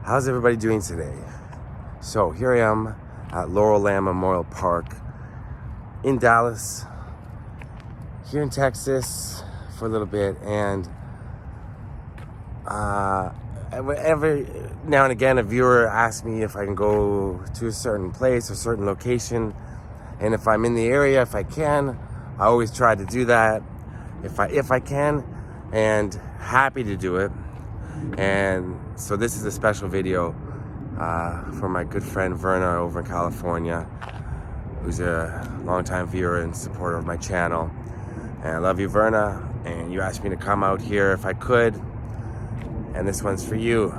How's everybody doing today? So here I am at Laurel Memorial Park in Dallas, here in Texas for a little bit, and every now and again a viewer asks me if I can go to a certain place or certain location, and if I'm in the area, if I can, I always try to do that if I can, and happy to do it. And so this is a special video for my good friend Verna over in California, who's a longtime viewer and supporter of my channel. And I love you, Verna, and you asked me to come out here if I could, and this one's for you.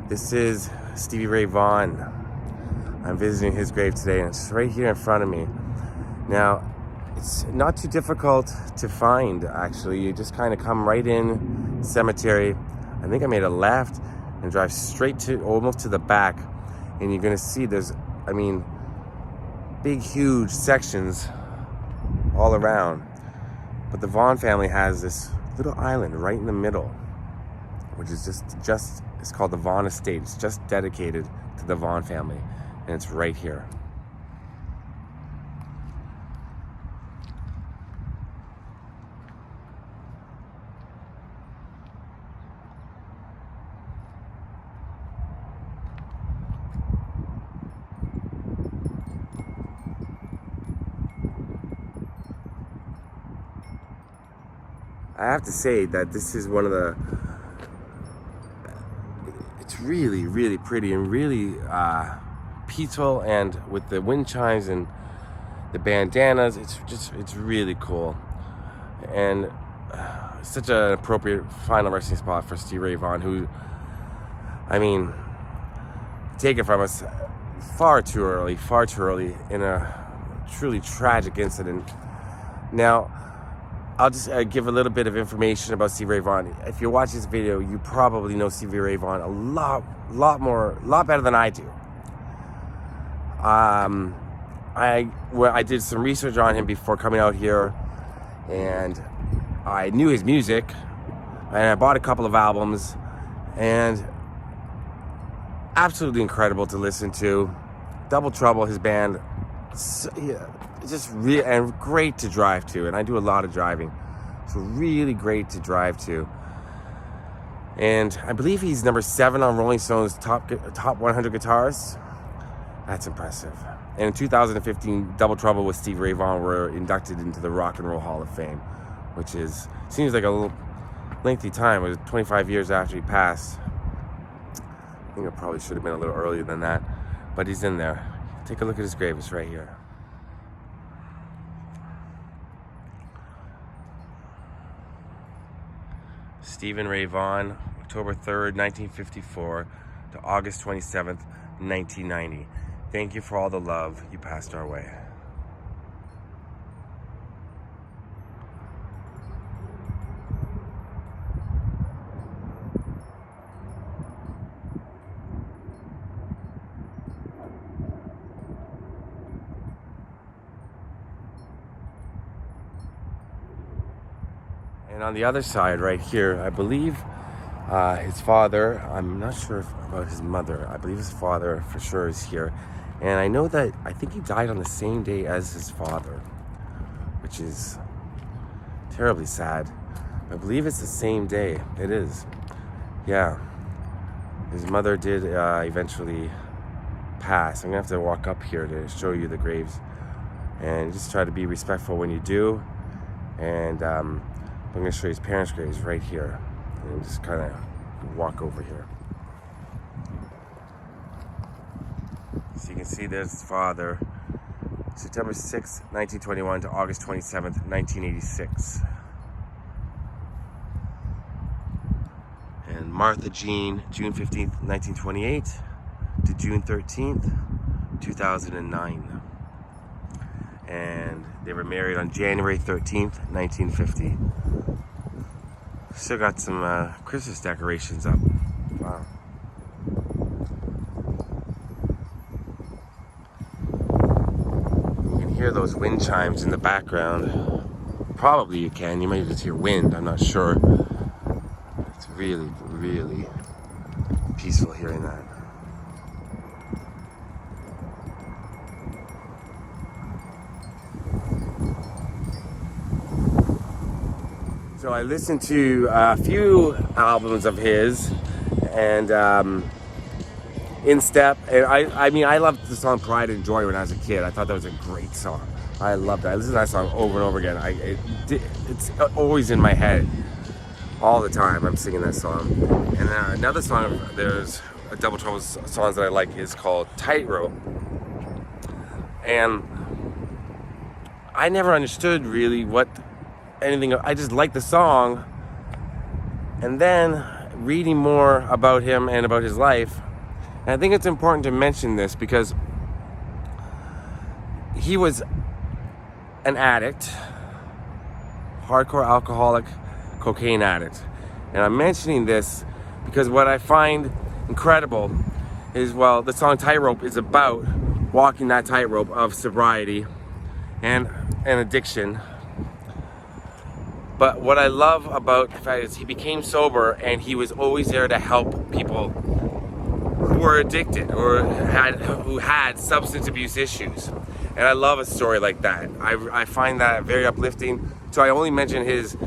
This is Stevie Ray Vaughn. I'm visiting his grave today, and it's right here in front of me. Now, it's not too difficult to find, actually. You just kind of come right in cemetery. I think I made a left and drive straight to almost to the back, and you're gonna see there's, big, huge sections all around. But the Vaughan family has this little island right in the middle, which is just it's called the Vaughan Estate. It's just dedicated to the Vaughan family, and it's right here. I have to say that this is one of the, it's really, really pretty and really peaceful, and with the wind chimes and the bandanas, it's really cool. And such an appropriate final resting spot for Stevie Ray Vaughn, who, taken from us far too early in a truly tragic incident. Now, I'll just give a little bit of information about Stevie Ray Vaughn. If you watch this video, you probably know Stevie Ray Vaughn a lot better than I do. I did some research on him before coming out here, and I knew his music, and I bought a couple of albums, and absolutely incredible to listen to. Double Trouble, his band, it's just really, and great to drive to, and I do a lot of driving, so really great to drive to. And I believe he's number 7 on Rolling Stone's top 100 guitarists. That's impressive. And in 2015, Double Trouble with Stevie Ray Vaughn were inducted into the Rock and Roll Hall of Fame, which seems like a little lengthy time. It was 25 years after he passed. I think it probably should have been a little earlier than that, but he's in there. Take a look at his grave. It's right here. Stephen Ray Vaughn, October 3rd, 1954 to August 27th, 1990. Thank you for all the love you passed our way. And on the other side, right here, I believe his father, I'm not sure about his mother, I believe his father for sure is here. And I think he died on the same day as his father, which is terribly sad. I believe it's the same day. It is. Yeah. His mother did eventually pass. I'm going to have to walk up here to show you the graves. And just try to be respectful when you do. And I'm going to show you his parents' graves right here. And just kind of walk over here. So you can see there's his father. September 6th, 1921 to August 27th, 1986. And Martha Jean, June 15th, 1928 to June 13th, 2009. And they were married on January 13th, 1950. Still got some Christmas decorations up. Wow. You can hear those wind chimes in the background. Probably you can. You might just hear wind. I'm not sure. It's really, really peaceful hearing that. So I listened to a few albums of his, and In Step, and I mean, I loved the song Pride and Joy when I was a kid. I thought that was a great song. I loved it. I listened to that song over and over again. It's always in my head all the time. I'm singing that song. And another song, there's a Double Trouble songs that I like, is called Tightrope. And I never understood really I just liked the song. And then reading more about him and about his life, and I think it's important to mention this because he was an addict, hardcore alcoholic, cocaine addict. And I'm mentioning this because what I find incredible is, well, the song Tightrope is about walking that tightrope of sobriety and addiction. But what I love about the fact is he became sober and he was always there to help people who were addicted or who had substance abuse issues. And I love a story like that. I find that very uplifting. So I only mention his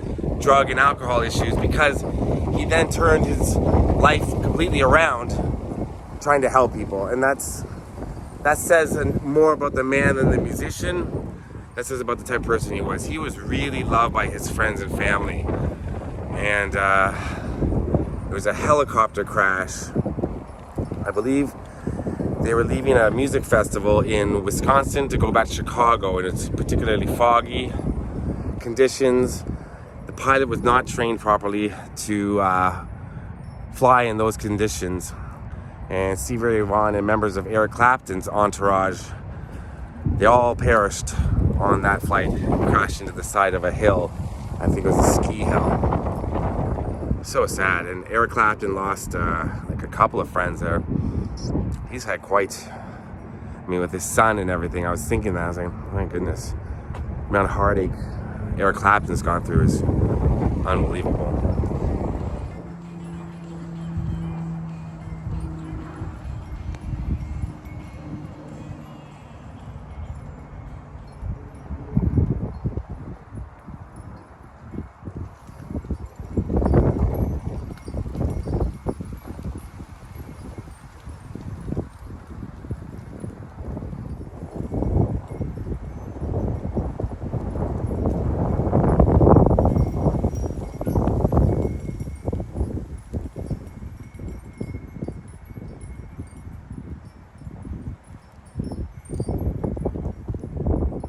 drug and alcohol issues because he then turned his life completely around trying to help people. And that says more about the man than the musician. That says about the type of person he was. He was really loved by his friends and family. And it was a helicopter crash. I believe they were leaving a music festival in Wisconsin to go back to Chicago, and it's particularly foggy conditions. The pilot was not trained properly to fly in those conditions. And Stevie Ray Vaughn and members of Eric Clapton's entourage, they all perished on that flight, crashed into the side of a hill. I think it was a ski hill. So sad. And Eric Clapton lost like a couple of friends there. He's had with his son and everything. I was thinking that, I was like, my goodness, the amount of heartache Eric Clapton's gone through is unbelievable.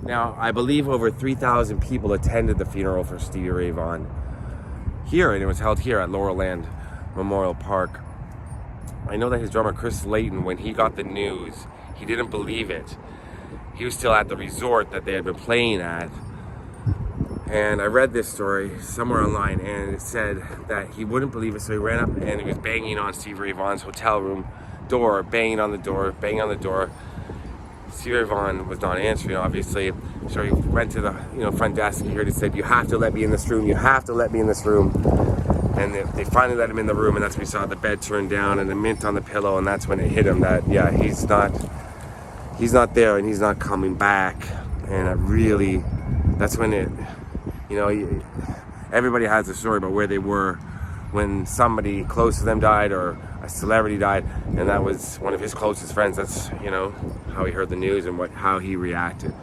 Now, I believe over 3,000 people attended the funeral for Stevie Ray Vaughn here, and it was held here at Laurel Memorial Park. I know that his drummer Chris Layton, when he got the news, he didn't believe it. He was still at the resort that they had been playing at. And I read this story somewhere online, and it said that he wouldn't believe it, so he ran up and he was banging on Stevie Ray Vaughn's hotel room door, banging on the door. Stevie Ray Vaughn was not answering, obviously. So he went to the front desk. He heard it said, "You have to let me in this room. You have to let me in this room." And they finally let him in the room, and that's when he saw the bed turned down and the mint on the pillow, and that's when it hit him that he's not there and he's not coming back. And that's when it, everybody has a story about where they were when somebody close to them died or a celebrity died, and that was one of his closest friends. That's how he heard the news and how he reacted.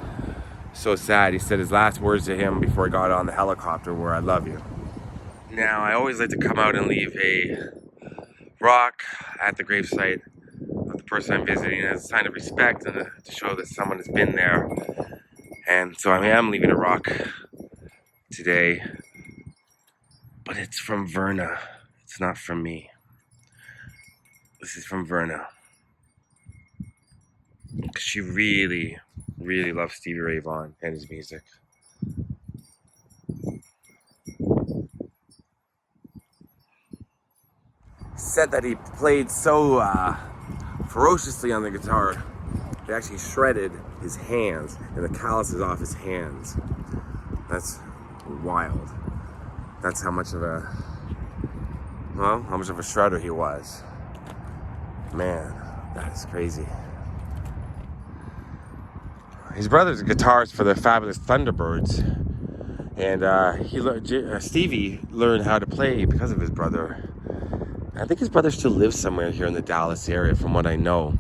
So sad. He said his last words to him before he got on the helicopter were, "I love you." Now, I always like to come out and leave a rock at the gravesite of the person I'm visiting as a sign of respect and to show that someone has been there. And so I am leaving a rock today, but it's from Verna. It's not from me. This is from Verna. She really, really loves Stevie Ray Vaughn and his music. Said that he played so ferociously on the guitar, it actually shredded his hands and the calluses off his hands. That's wild. That's how much of a shredder he was. Man, that is crazy. His brother's a guitarist for the Fabulous Thunderbirds, and Stevie learned how to play because of his brother. I think his brother still lives somewhere here in the Dallas area, from what I know.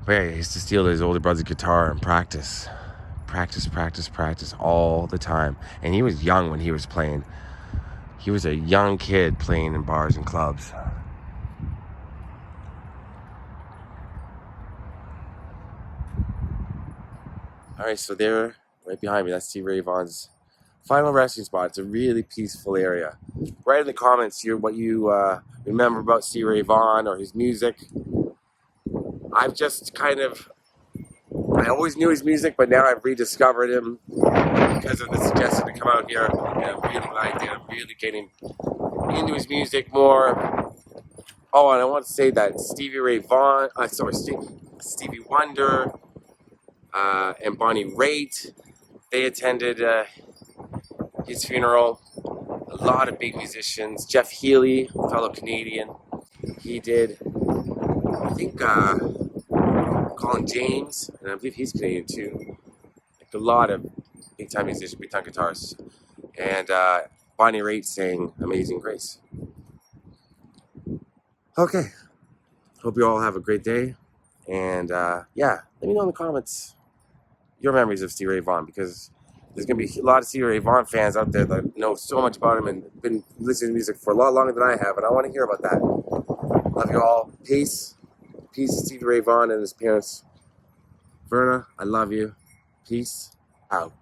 But yeah, he used to steal his older brother's guitar and practice all the time. And he was young when he was playing. He was a young kid playing in bars and clubs. All right, so there, right behind me, that's Stevie Ray Vaughn's final resting spot. It's a really peaceful area. Write in the comments what you remember about Stevie Ray Vaughan or his music. I've just I always knew his music, but now I've rediscovered him because of the suggestion to come out here. And I really liked it. I'm really getting into his music more. Oh, and I want to say that Stevie Ray Vaughan, Stevie Wonder, and Bonnie Raitt, they attended his funeral. A lot of big musicians. Jeff Healey, fellow Canadian, he did. I think Colin James, and I believe he's Canadian too. Like a lot of big time musicians, big time guitarists, and Bonnie Raitt sang "Amazing Grace." Okay, hope you all have a great day, and yeah, let me know in the comments your memories of Stevie Ray Vaughan, because there's going to be a lot of Stevie Ray Vaughan fans out there that know so much about him and been listening to music for a lot longer than I have, and I want to hear about that. Love you all. Peace. Peace to Stevie Ray Vaughan and his parents. Verna, I love you. Peace out.